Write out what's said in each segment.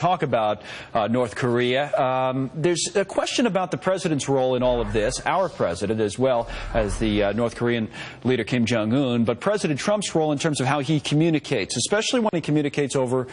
Talk about North Korea. There's a question about the president's role in all of this, our president as well as the North Korean leader Kim Jong-un, but President Trump's role in terms of how he communicates, especially when he communicates over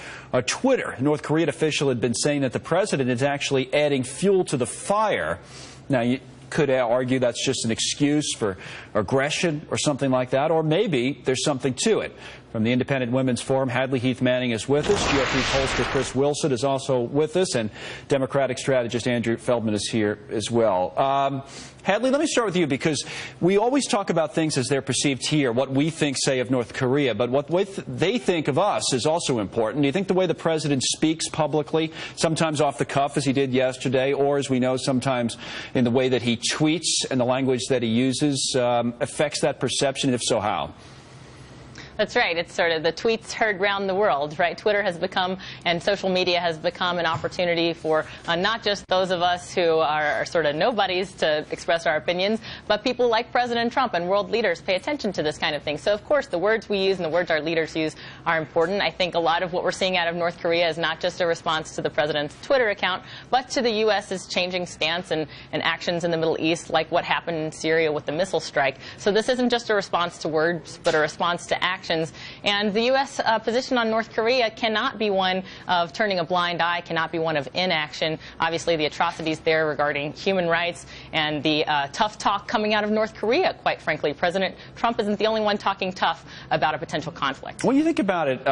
Twitter. A North Korean official had been saying that the president is actually adding fuel to the fire. Now, you could argue that's just an excuse for aggression or something like that, or maybe there's something to it. From the Independent Women's Forum, Hadley Heath Manning is with us. GOP pollster Chris Wilson is also with us, and Democratic strategist Andrew Feldman is here as well. Hadley, let me start with you, because we always talk about things as they're perceived here, what we think, say, of North Korea, but what they think of us is also important. Do you think the way the president speaks publicly, sometimes off the cuff, as he did yesterday, or, as we know, sometimes in the way that he tweets and the language that he uses, affects that perception? If so, how? That's right. It's sort of the tweets heard round the world, right? Twitter has become, and social media has become, an opportunity for not just those of us who are sort of nobodies to express our opinions, but people like President Trump and world leaders pay attention to this kind of thing. So, of course, the words we use and the words our leaders use are important. I think a lot of what we're seeing out of North Korea is not just a response to the president's Twitter account, but to the U.S.'s changing stance and actions in the Middle East, like what happened in Syria with the missile strike. So this isn't just a response to words, but a response to action. And the U.S. Position on North Korea cannot be one of turning a blind eye, cannot be one of inaction. Obviously, the atrocities there regarding human rights and the tough talk coming out of North Korea, quite frankly. President Trump isn't the only one talking tough about a potential conflict. When you think about it,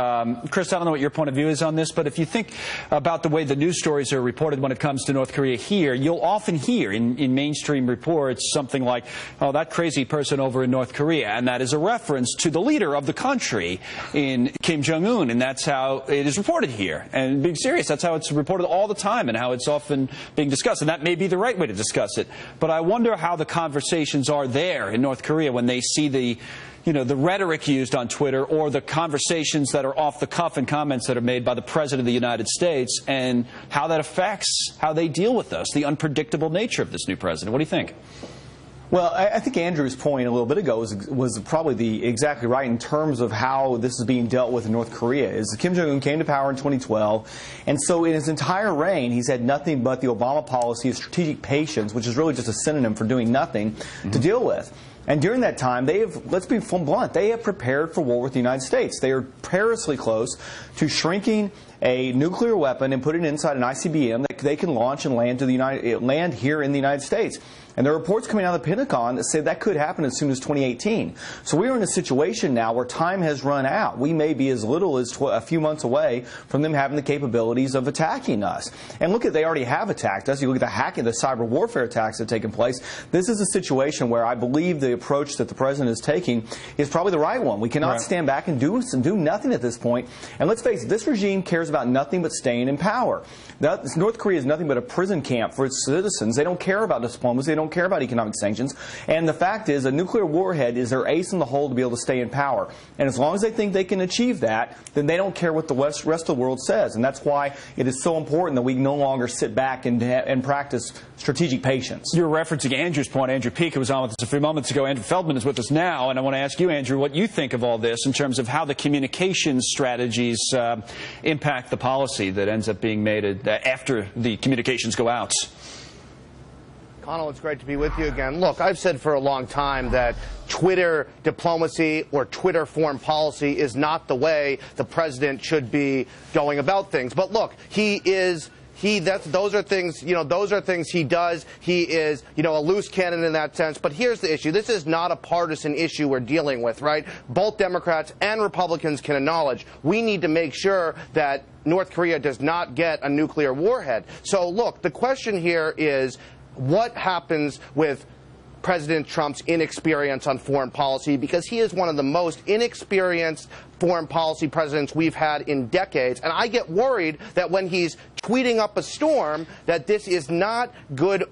Chris, I don't know what your point of view is on this, but if you think about the way the news stories are reported when it comes to North Korea here, you'll often hear in mainstream reports something like, oh, that crazy person over in North Korea, and that is a reference to the leader of the country in Kim Jong-un, and that's how it is reported here. And being serious, that's how it's reported all the time and how it's often being discussed. And that may be the right way to discuss it. But I wonder how the conversations are there in North Korea when they see the rhetoric used on Twitter, or the conversations that are off the cuff and comments that are made by the President of the United States, and how that affects how they deal with us, the unpredictable nature of this new president. What do you think? Well, I think Andrew's point a little bit ago was probably exactly right in terms of how this is being dealt with in North Korea. Is Kim Jong-un came to power in 2012, and so in his entire reign, he's had nothing but the Obama policy of strategic patience, which is really just a synonym for doing nothing, to deal with. And during that time, they have, let's be blunt, they have prepared for war with the United States. They are perilously close to shrinking a nuclear weapon and putting it inside an ICBM that they can launch and land here in the United States. And there are reports coming out of the Pentagon that say that could happen as soon as 2018. So we are in a situation now where time has run out. We may be as little as a few months away from them having the capabilities of attacking us. And look, they already have attacked us. You look at the hacking, the cyber warfare attacks that have taken place. This is a situation where I believe the approach that the president is taking is probably the right one. We cannot stand back and do nothing at this point. And let's face it, this regime cares about nothing but staying in power. North Korea is nothing but a prison camp for its citizens. They don't care about diplomacy. They don't care about economic sanctions. And the fact is, a nuclear warhead is their ace in the hole to be able to stay in power. And as long as they think they can achieve that, then they don't care what the rest of the world says. And that's why it is so important that we no longer sit back and practice strategic patience. You're referencing Andrew's point. Andrew Peek, who was on with us a few moments ago. Andrew Feldman is with us now. And I want to ask you, Andrew, what you think of all this in terms of how the communications strategies impact the policy that ends up being made after the communications go out. Connell, it's great to be with you again. Look, I've said for a long time that Twitter diplomacy or Twitter foreign policy is not the way the president should be going about things. But look, those are things he does. He is, a loose cannon in that sense. But here's the issue. This is not a partisan issue we're dealing with, right? Both Democrats and Republicans can acknowledge we need to make sure that North Korea does not get a nuclear warhead. So look, the question here is, what happens with President Trump's inexperience on foreign policy? Because he is one of the most inexperienced foreign policy presidents we've had in decades. And I get worried that when he's tweeting up a storm, that this is not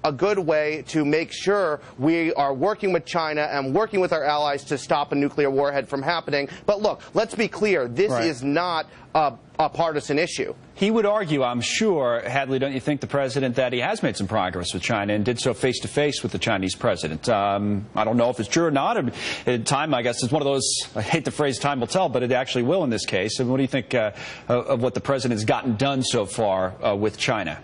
a good way to make sure we are working with China and working with our allies to stop a nuclear warhead from happening. But look, let's be clear. This is not a partisan issue. He would argue, I'm sure, Hadley, don't you think, the president, that he has made some progress with China and did so face-to-face with the Chinese president? I don't know if it's true or not. Time, I guess, is one of those, I hate the phrase time will tell, but actually will in this case. And what do you think of what the president has gotten done so far with China?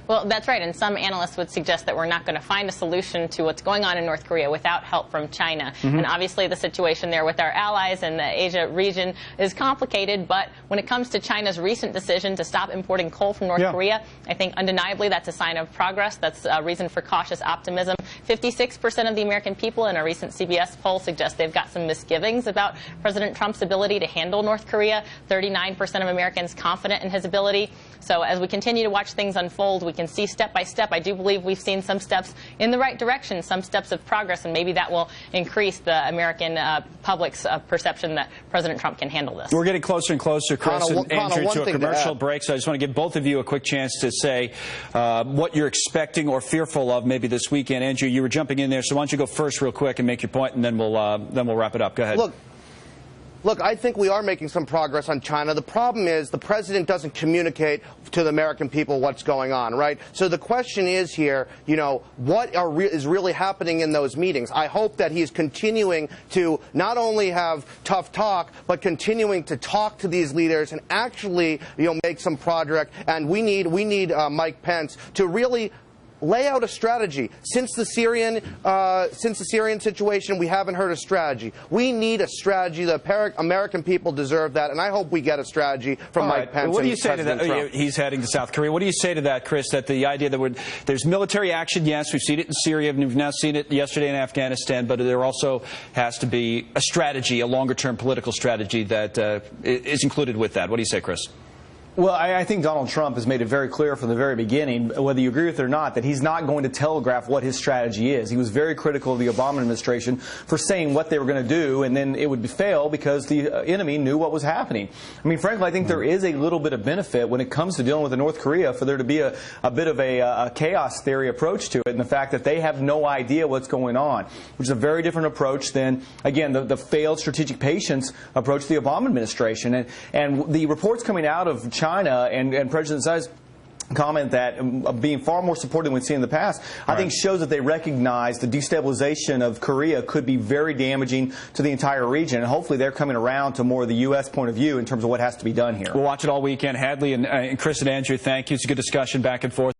Well, that's right, and some analysts would suggest that we're not going to find a solution to what's going on in North Korea without help from China. And obviously the situation there with our allies in the Asia region is complicated, but when it comes to China's recent decision to stop importing coal from North Korea, I think undeniably that's a sign of progress. That's a reason for cautious optimism. 56% of the American people in a recent CBS poll suggest they've got some misgivings about President Trump's ability to handle North Korea. 39% of Americans confident in his ability. So as we continue to watch things unfold, we can see step by step. I do believe we've seen some steps in the right direction, some steps of progress, and maybe that will increase the American public's perception that President Trump can handle this. We're getting closer and closer, Chris and Andrew, to a commercial break, so I just want to give both of you a quick chance to say what you're expecting or fearful of maybe this weekend. Andrew, you were jumping in there, so why don't you go first real quick and make your point, and then we'll wrap it up. Go ahead. Look, I think we are making some progress on China. The problem is the president doesn't communicate to the American people what's going on, right? So the question is here, you know, what is really happening in those meetings? I hope that he's continuing to not only have tough talk, but continuing to talk to these leaders and actually, you know, make some progress. And we need Mike Pence to really lay out a strategy. Since the Syrian situation, we haven't heard a strategy. We need a strategy. The American people deserve that, and I hope we get a strategy from Mike Pence. What do you say to that? He's heading to South Korea. What do you say to that, Chris? That the idea that there's military action, yes, we've seen it in Syria, and we've now seen it yesterday in Afghanistan, but there also has to be a strategy, a longer-term political strategy that is included with that. What do you say, Chris? Well, I think Donald Trump has made it very clear from the very beginning, whether you agree with it or not, that he's not going to telegraph what his strategy is. He was very critical of the Obama administration for saying what they were going to do, and then it would fail because the enemy knew what was happening. I mean, frankly, I think there is a little bit of benefit when it comes to dealing with North Korea for there to be a bit of a chaos theory approach to it, and the fact that they have no idea what's going on, which is a very different approach than, again, the failed strategic patience approach to the Obama administration. And the reports coming out of China and President Tsai's comment that being far more supportive than we've seen in the past, I think shows that they recognize the destabilization of Korea could be very damaging to the entire region. And hopefully they're coming around to more of the U.S. point of view in terms of what has to be done here. We'll watch it all weekend. Hadley and Chris and Andrew, thank you. It's a good discussion back and forth.